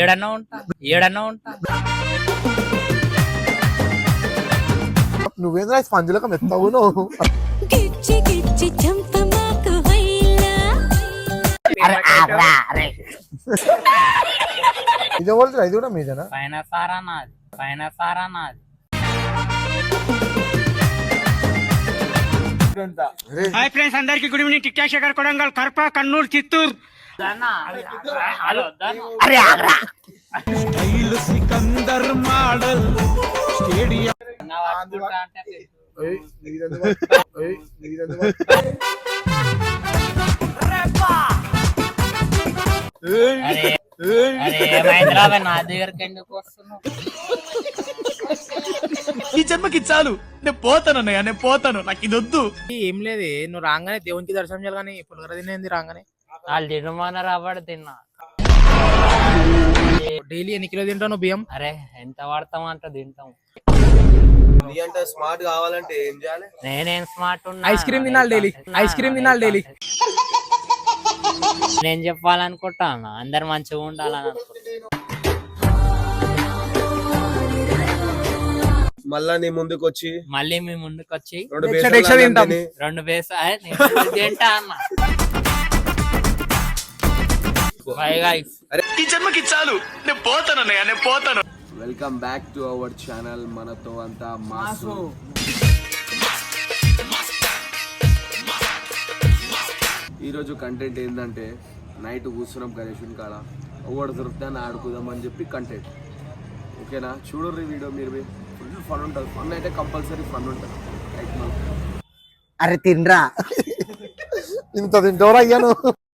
ఏడన్నా ఉంటా నువ్వేంద్రా స్పంజులకు మెత్తవు నువ్వు. ఇది ఎవరు ఇది కూడా మీదేనా? పైన సారా నాది హాయ్ ఫ్రెండ్స్, అందరికి good evening. Tik Tok Shekhar, Kodangal, కర్ప, కన్నూర్, చిత్తూరు. Sikandar model stadium. నా దగ్గరికి ఎందుకు వస్తున్నావు? ఈ జన్మకి చాలు, నేను పోతాను, నాకు ఇది వద్దు. ఏం లేదు, నువ్వు రాగానే దేవునికి దర్శనం చేయాలి కానీ పులిహోర తినేది రాగానే. వాళ్ళు తినమని రాబడి తిన్నా. డైలీ ఎన్ని కిలో తింటావు నువ్వు బియ్యం? అరే ఎంత వాడతాం అంట తింటాం. స్మార్ట్ కావాలంటే ఏం చేయాలి? నేనేం స్మార్ట్ ఉన్నా. ఐస్ క్రీమ్ తినాలి డైలీ. నేను చెప్పాలనుకుంటాను అందరు మంచిగా ఉండాలని అనుకుంటా. మళ్ళా నీ ముందుకు వచ్చి మళ్ళీ మీ ముందుకు వచ్చి రెండు బేస తింటా అన్న. ఈ జన్మకి చాలు, నేను పోతాను. Welcome back to our channel మనతో అంతా మాసు. ఈరోజు కంటెంట్ ఏంటంటే నైట్ కూర్చున్నాం గణేశుని కాడ, ఒకటి దొరికితే అని ఆడుకుందామని చెప్పి కంటెంట్. ఓకేనా, చూడరు వీడియో మీరు. ఫుల్ ఫన్ ఉంటుంది. ఫన్ అయితే కంపల్సరీ ఫన్ ఉంటుంది. అరే తినరా, ఇంత తింటావరా అయ్యాను.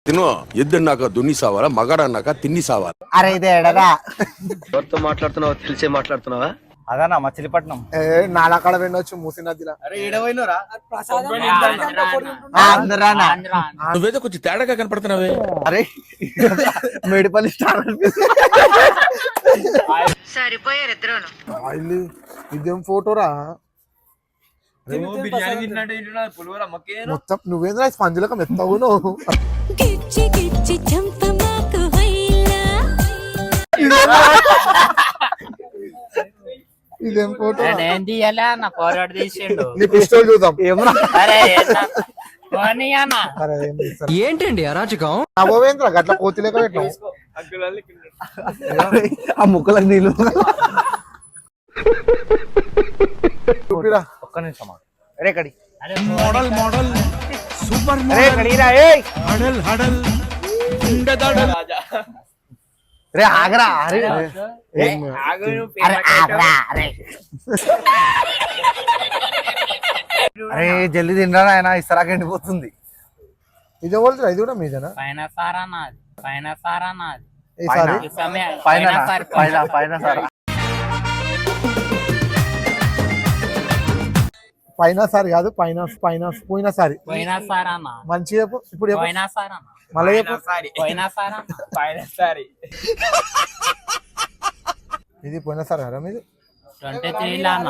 తిను ఎద్దున్నాక దున్ని సావాలా, మగాడన్నాక తిన్ని సావాలా. అరే ఇదే ఎడరా. ఎవరితో మాట్లాడుతున్నావా? తెలిసే మాట్లాడుతున్నావా? అదనా మచిలీపట్నం. నాలాకాడ వెళ్ళొచ్చు మూసి నదిలా. నువ్వేదో కొంచెం తేడాగా కనపడుతున్నావే. అరే మేడిపల్లి స్టార్ సరిపోయారు. ఇదేం ఫోటోరా? మొత్తం నువ్వేంద్రా స్పంజులకు మెత్తవు నువ్వు. ఇదేం ఫోటో? నేను తీయాలా నా పోరాడు తీసిండు. నీ పిస్టల్ చూద్దాం. ఏంటండి అరాచకం? అవోవేంద్రా గట్ల కోతిలేక పెట్టావు. ఆ ముక్కలకు నీళ్ళు. ఒక్క నిమిషమా. రే కడి మోడల్ సూపర్ రే కడిరా. హడల్ రే ఆగరా. అరే జల్దీ తినరా ఆయన, ఇస్తరాక ఎండిపోతుంది. ఇది ఎవరు ఇది కూడా మీదేనా? పైన సారా నాది. పైన సారా. పైన సారి కాదు, పైన పోయిన సారి. పోయినా సారా మంచి చెప్పు. ఇప్పుడు పోయినా సారా మళ్ళీ చెప్పు. పోయినా సారా ఇది పోయిన సారి కదా మీది? 23 లా అన్న.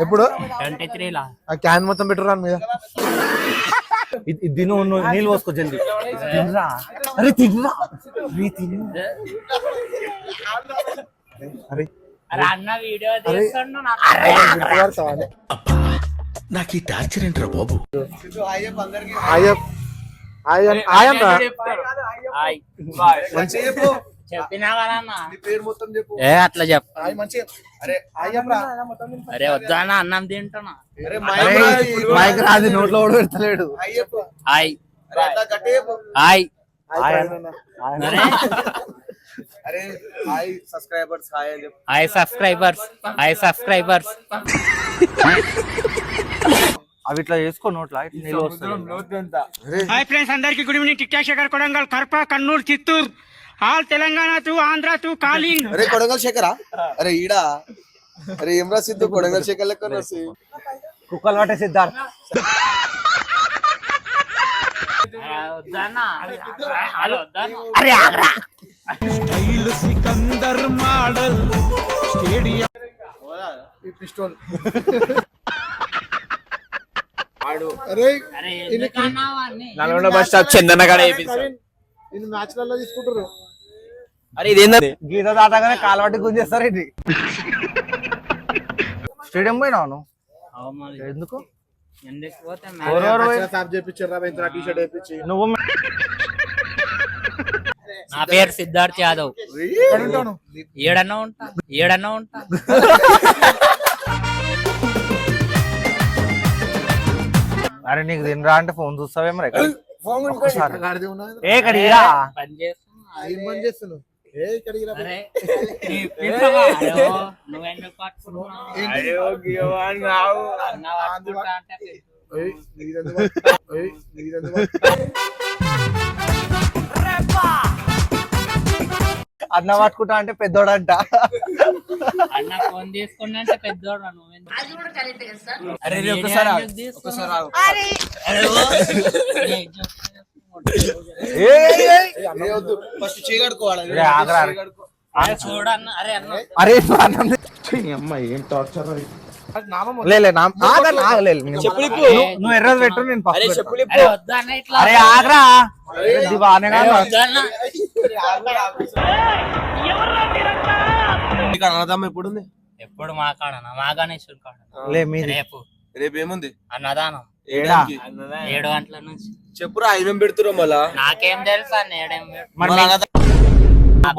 ఎప్పుడు? 23 లా. ఆ క్యాన్ మొత్తం పెట్టురా మీద. తిను, నీళ్ళు పోసుకో జల్దీ. తినరా. అరే తినరా. అరే అన్న వీడియో తీస్తుండు. నాకు ఈ టార్చర్ ఏంట్రా బాబు. చెప్పినా కదన్నా. అట్లా చెప్పు. అరే వద్దు అన్న, అన్నం తింటున్నా. మైక్ రాదు, నోట్లో కూడా పెడతలేడు. Hi subscribers. అవి ఇట్లా చేసుకో నోట్లా. హాయ్ ఫ్రెండ్స్, అందరికి good evening. Tik Tok Shekhar, Kodangal, కర్ప, Kannur, Chittoor, all Telangana to Andhra to calling. అరే కొడంగల్ శేఖరా? అరే ఈడా. అరే ఏం రాసిద్దు కొడంగల్ శేఖర్ లెక్క రాసి. కుక్కలు పట్టే Siddharth. Sikandar model stadium. Pistol. Nalgonda bus stop చందనగడ మ్యాచ్ లలో తీసుకుంటారు. అరే ఇదేంది గీత దాటగానే కాలబట్టి గుంజేస్తారు ఇది. స్టేడియం పోయినావు నువ్వు? ఎందుకు? ఎందుకు పోతే సాఫ్ చేయించారా టీ షర్ట్ వేయించి నువ్వు నా పేరు సిద్ధార్థ్ యాదవ్. ఏడన్నా ఉంటా అరే నీకు తినరా అంటే ఫోన్ చూస్తావేమో రే. ఏ కడి పని చేస్తున్నా. ఏం పని చేస్తున్నావు? ఏ ఇక్కడికి రా. అరే, నీ పిల్లగా, అయ్యో, నువ్వెందుకు పట్టుకున్నావు? అన్న పట్టుకుంటా అంటే ఏయ్, నీదెందుకు పట్టు- ఏయ్, నీదెందుకు పట్టు- అన్న పట్టుకుంటా అంటే పెద్దోడంట. అన్న ఫోన్ తీసుకున్నా అంటే పెద్దోడు నువ్వెందుకు? అరే వీడియో ఒక్కసారి ఎందుకు తీసుకున్నావు? ఆగు. అరే, రే, ఆగరా, అరే. అరే చూడన్న, అరే అన్న అరే లేలే నువ్వు ఎర్రది పెట్టు నేను పసుపు పెడతా. అరే వద్దన్న ఇట్లా. అరే ఆగరా, ఇది బాగానే కాదు. వద్దన్న. ఎప్పుడుంది? ఎప్పుడు మా కాడనా? మా గణేశ్వరు కాడ లే మీది రేపు రేపు ఏముంది? అన్నదానం ఏడా 7 గంటల నుంచి. చెప్పురా, ఏమేం పెడుతురో మళ్ళా? నాకేం తెలుసా నేడేం మరి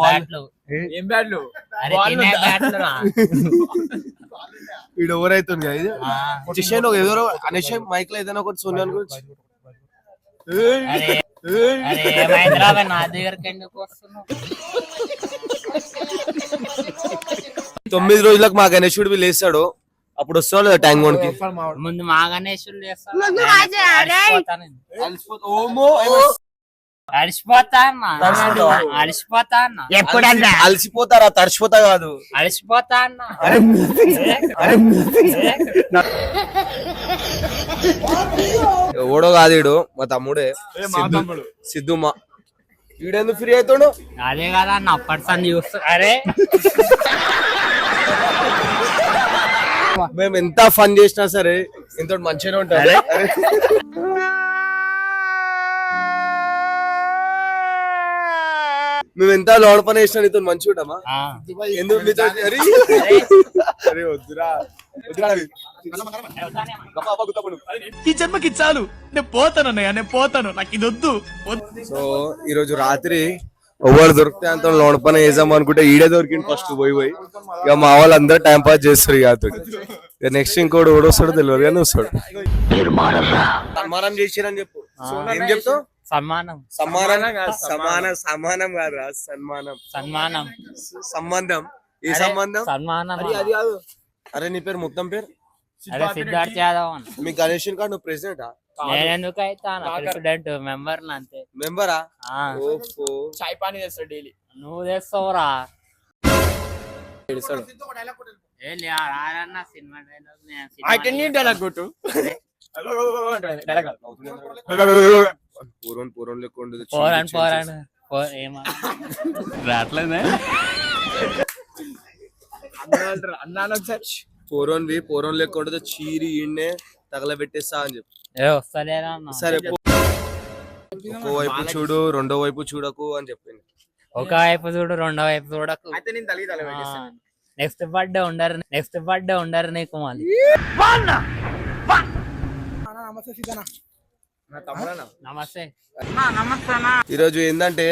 బ్యాట్లు. ఏం బ్యాడ్లు? అరే తినే బ్యాట్లు రా. వీడు ఎవరైతుంది కదా ఇది? ఆ, వచ్చేసాను ఎవరో అనేసి మైక్ లో ఏదైనా ఒకటి సోనియా గురించి. అరే అరే ఏమైందిరా భయ్, నా దగ్గరికి ఎందుకు వస్తున్నావు? 9 రోజులకు మా గణేశుడు లేస్తాడు, అప్పుడు వస్తాడు ట్యాంక్ కి. ముందు మా గణేశులు చేస్తాను. అడిసిపోతా అన్న. అడిసిపోతా అన్న. ఎప్పుడన్నా అలసిపోతారా? తడిసిపోతా కాదు, అడిసిపోతా అన్న. ఎవడో కాదు వీడు, మా తమ్ముడే సిద్ధు. మా వీడెందుకు ఫ్రీ అవుతాడు? అదే కదా అన్న అప్పటి సంది చూస్తా. అరే మేము ఎంత ఫన్ చేసినా సరే ఇంత మంచిగానే ఉంటారు. మేము ఎంత లోడ పని చేసినా నీతో మంచిగా ఉంటామా? ఆ. ఎందుకు మీతో అరే అరే వద్దురా వద్దురా. ఈ జన్మకి చాలు, నేను పోతానన్నయ్య, నేను పోతాను, నాకు ఇది వద్దు. సో ఈ రోజు రాత్రి ఎవరు దొరికితే అంత లోడ పని వేసాం అనుకుంటే ఈడే దొరికింది ఫస్ట్ పోయి ఇక మా వాళ్ళందరూ టైం పాస్ చేస్తారు. ఇక నెక్స్ట్ ఇంకోటి ఎవడు వస్తాడో తెలియదు కానీ వస్తాడు. సన్మానం చేసిరని చెప్పు. ఏం చెప్తావు? సన్మానం. సమానం కాదురా, సన్మానం. సన్మానం. సంబంధం. ఏ సంబంధం? సన్మానం. అరే నీ పేరు మొత్తం పేరు? అరే సిద్ధార్థ్ యాదవ్ అన్న. మీ గణేషన్ కార్డు నువ్వు ప్రెసిడెంటా? నేను ఎందుకు అవుతాను ప్రెసిడెంట్, మెంబర్ అంతే. మెంబరా? ఆ. ఓహో. చాయ్ పానీ చేస్తాడు డైలీ. నువ్వు తెస్తావురా. ఏ లే, రారన్న సినిమా డైలాగ్. పూర్వం లెక్క ఉండదు. పోరాను ఏమా రావట్లేదే. పూర్వం లెక్క ఉండదు, చీరి ఈడ్నే తగలబెట్టేస్తా అని చెప్పి. ఏ వస్తలేరా అన్న. సరే ఒక్కో వైపు చూడు, రెండో వైపు చూడకు అని చెప్పింది. ఒక వైపు చూడు, రెండో వైపు చూడకు. నెక్స్ట్ బర్త్డే ఉండరు నీకు మళ్ళీ. నమస్తే. ఈరోజు ఏంటంటే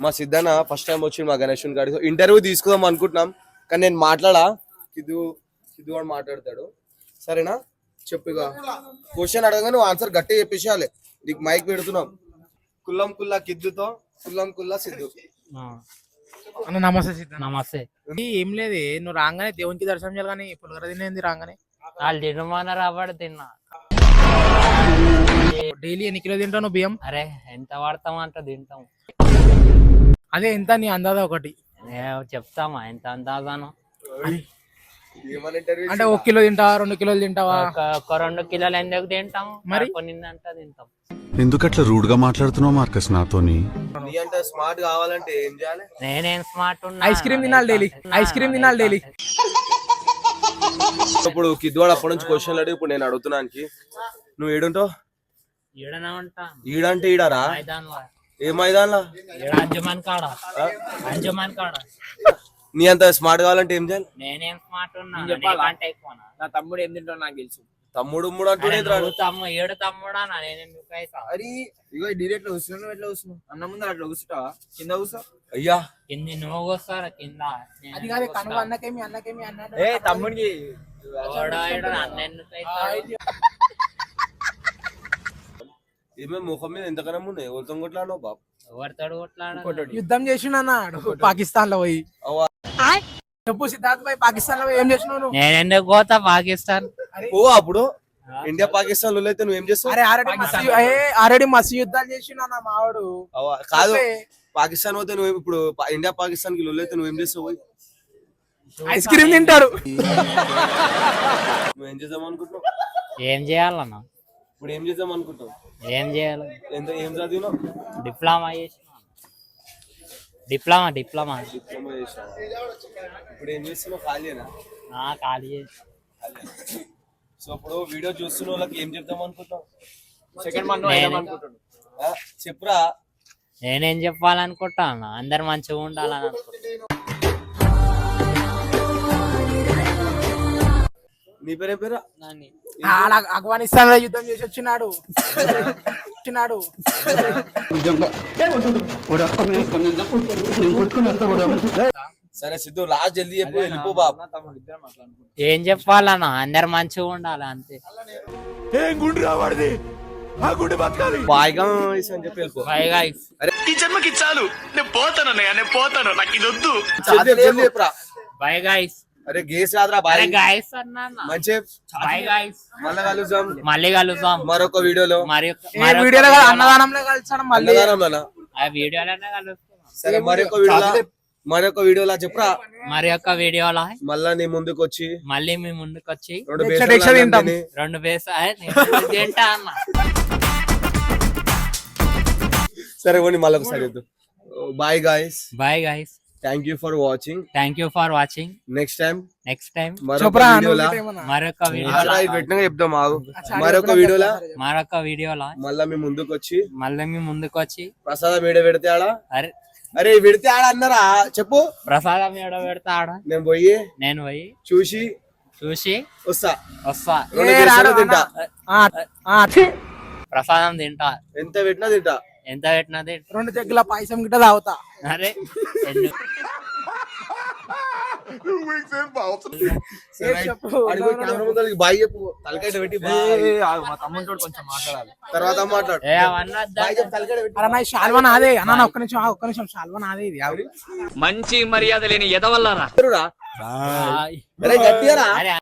మా సిద్ధన్న ఫస్ట్ టైం వచ్చింది మా గణేషన్ గారి ఇంటర్వ్యూ తీసుకుందాం అనుకుంటున్నాం, కానీ నేను మాట్లాడా, సిద్ధు వాడు మాట్లాడతాడు. సరేనా? చెప్పు. ఇక క్వశ్చన్ అడగగా నువ్వు ఆన్సర్ గట్టిగా చెప్పేసేయాలి. నీకు మైక్ పెడుతున్నాం. కుల్లం కుల్లా కిద్దుతో కుల్లం కుల్లా సిద్ధు. అన్న నమస్తే సిద్ధ. నమస్తే. ఏం లేదు, నువ్వు రాగానే దేవునికి దర్శనం చేయాలి కానీ పులిహోర తినేది రాగానే. వాళ్ళు తినమన్న రాబడి తిన్నా. డైలీ ఎన్ని కిలో తింటావు నువ్వు బియ్యం? అరే ఎంత వాడతామంట తింటాం. అదే ఎంత నీ అందాదా ఒకటి చెప్తామా ఎంత అందాను? అంటే 1 కిలో తింటావా, 2 కిలోలు తింటావా? ఒక 2 కిలోలు ఎందుకు తింటాం మరి? కొన్నిందంట తింటాం. ఎందుకట్లా రూడ్ గా మాట్లాడుతున్నావు మార్కస్ నాతోని? నీ అంటే స్మార్ట్ కావాలంటే ఏం చేయాలి? నేనేం స్మార్ట్ ఉన్నా. ఐస్ క్రీమ్ తినాలి డైలీ. ఇప్పుడు కిద్వాడు అప్పటి నుంచి క్వశ్చన్లు అడిగి ఇప్పుడు నేను అడుగుతున్నానికి నువ్వు ఏడుంటావు? ఈడనే ఉంటా. ఈడంటే ఈడారా? ఏ మైదాన్లా అంజమాన్ కాడ అంజమాన్ కాడ నీ అంత స్మార్ట్ కావాలంటే ఏం చేయాలి? నేనేం స్మార్ట్ ఉన్నా చెప్పాలా? నీకంటే ఎక్కువనా? నా తమ్ముడు ఏం తింటాడు నాకు తెలుసు. తమ్ముడు అంటూనే ఏడు తమ్ముడా నేను ఎందుకు అవుతా? అరే ఇగో డైరెక్ట్ కూర్చున్నావు, ఎట్లా కూర్చున్నావు? అన్న ముందు అట్లా కూర్చుంటావా? కింద కూర్చో. అయ్యా కింది నువ్వు వస్తారా కింద అది కాదు కనుక అన్నకేమి అన్నాడు. ఏ తమ్ముడికి అన్న ఎందుకు అవుతాడు? ఏమేమి ముఖం మీద ఎంతకన్నా ఉన్నాయి ఎవరితో కొట్లాడినావు బాబు? ఎవరితోడు కొట్లాడాలి? యుద్ధం చేసినాడు పాకిస్తాన్ లో పోయి. చెప్పు సిద్ధార్థ్ భాయ్, పాకిస్తాన్ లో పోయి ఏం చేసినావు నువ్వు? నేను ఎందుకు పోతా పాకిస్తాన్? ఓ అప్పుడు ఇండియా పాకిస్తాన్ లో అయితే నువ్వేం చేస్తావు? అరే ఆల్రెడీ మస్తు యుద్ధాలు చేసినా నా మావాడు. కాదు పాకిస్తాన్ పోతే నువ్వు ఇప్పుడు ఇండియా పాకిస్తాన్ కి లొల్లైతే నువ్వేం చేస్తావు? ఐస్ క్రీమ్ తింటాడు. నువ్వేం చేద్దాం అనుకుంటున్నావు? ఏం చేయాలన్నా? ఇప్పుడు ఏం చేద్దాం అనుకుంటావు? ఏం చేయాలి? ఏం చదివినావు? డిప్లొమా చేసిన. డిప్లొమా డిప్లొమా చేసావు. ఇప్పుడు ఏం చేస్తున్నావు? ఖాళీనా? ఖాళీ చేసి. సో ఇప్పుడు వీడియో చూస్తున్న వాళ్ళకి ఏం చెప్దాం అనుకుంటున్నావు? చెప్పురా. నేనేం చెప్పాలనుకుంటాను? అందరు మంచిగా ఉండాలని అనుకుంటున్నా. నీ పేరే పేరా? ఆఫ్ఘనిస్తాన్ లో యుద్ధం చేసి వచ్చినాడు. సరే సిద్ధు లాస్ట్ జల్దీ చెప్పు, వెళ్ళిపో బాబు. ఏం చెప్పాలన్నా? అందరు మంచిగా ఉండాలి అంతే. బాయ్ గాయ్స్ అని చెప్పి వెళ్ళిపో. Bye guys. ఈ జన్మకి చాలు, నేను పోతానన్నయ్య, నేను పోతాను, నాకు ఇది వద్దు. జల్దీ చెప్పురా. Bye guys. అరే గేస్ రాదురా బాయ్. గైస్ అన్నా. మంచి బై గైస్. మళ్ళీ కలుద్దాం మరొక వీడియోలో. వీడియోలో అన్నదానంలో కలిసాడు మళ్ళీ. ఆ వీడియోలోనే కలుస్తున్నాం. సరే మరొక వీడియోలా చెప్పురా. మరి యొక్క వీడియోలో మళ్ళా నీ ముందుకు వచ్చి మళ్ళీ మీ ముందుకు వచ్చి 2 బేస్ తింటా అన్న. సరే పోనీ మళ్ళీ ఒకసారి bye guys. Bye guys. Thank you for watching. Thank you for watching. Next time మరొక పెట్టినా చెప్తాం. మరొక వీడియోలా మళ్ళా మీ ముందుకు వచ్చి ప్రసాదం వీడియో పెడితే ఆడ. అరే పెడితే ఆడ అన్నారా చెప్పు. ప్రసాదం ఏడ పెడతా ఆడ. నేను పోయి చూసి వస్తా. 2 కేసులు తింటా. ప్రసాదం తింటా. ఎంత పెట్టినా తింటా. 2 జగ్గుల పాయసం గిట్ట తాగుతా. అరే బాయ్ చెప్పు. తలకాయ పెట్టి మా తమ్ముడితో కొంచెం మాట్లాడాలి. తర్వాత మాట్లాడు. అరే నా శాల్వా నాదే అన్న. ఒక్క నిమిషం శాల్వా నాదే. ఇది మంచి మర్యాద లేని ఎదవల్లారా. గట్టిగా